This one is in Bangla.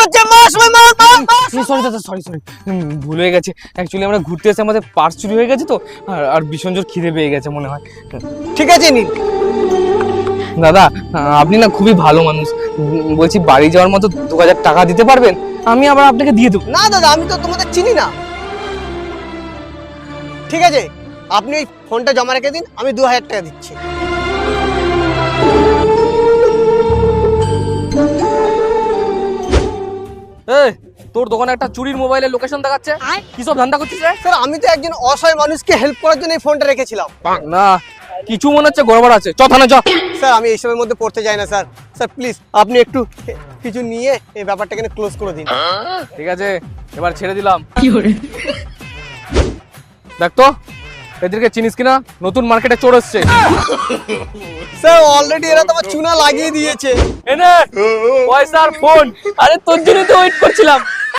করছে, মার সবাই মার মার মার। সরি দাদা, সরি ভুল হয়ে গেছে। অ্যাকচুয়ালি আমরা ঘুরতে এসে আমাদের পার্স চুরি হয়ে গেছে তো, আর ভীষণ জোর খিদে পেয়ে গেছে মনে হয়। ঠিক আছে নিন। দাদা আপনি না খুবই ভালো মানুষ, বলছি বাড়ি যাওয়ার মতো 2000 টাকা দিতে পারবেন? আমি আবার আপনাকে দিয়ে দেবো। না দাদা, আমি তো তোমাদের চিনি না। ঠিক আছে, আপনি ওই ফোনটা জমা রেখে দিন, আমি 2000 টাকা দিচ্ছি। এই তোর দোকানে একটা চুরির মোবাইলের লোকেশন দেখাচ্ছে, কি সব ধান্দা করছিস রে? স্যার আমি তো একজন অসহায় মানুষকে হেল্প করার জন্য এই ফোনটা রেখেছিলাম। না, কিছু মনে হচ্ছে গড়বড় আছে, চ থানা চ। স্যার আমি এইসবের মধ্যে পড়তে যাই না স্যার। স্যার প্লিজ আপনি একটু কিছু নিয়ে এই ব্যাপারটা এখানে ক্লোজ করে দিন। ঠিক আছে, এবার ছেড়ে দিলাম। দেখ তো এদেরকে চিনিস কিনা, নতুন মার্কেটে চোর এসছে। স্যার অলরেডি এরা তো আমার চুনা লাগিয়ে দিয়েছে। এনে পয়সা আর ফোন। আরে তোর জন্য তো ওয়েট করছিলাম।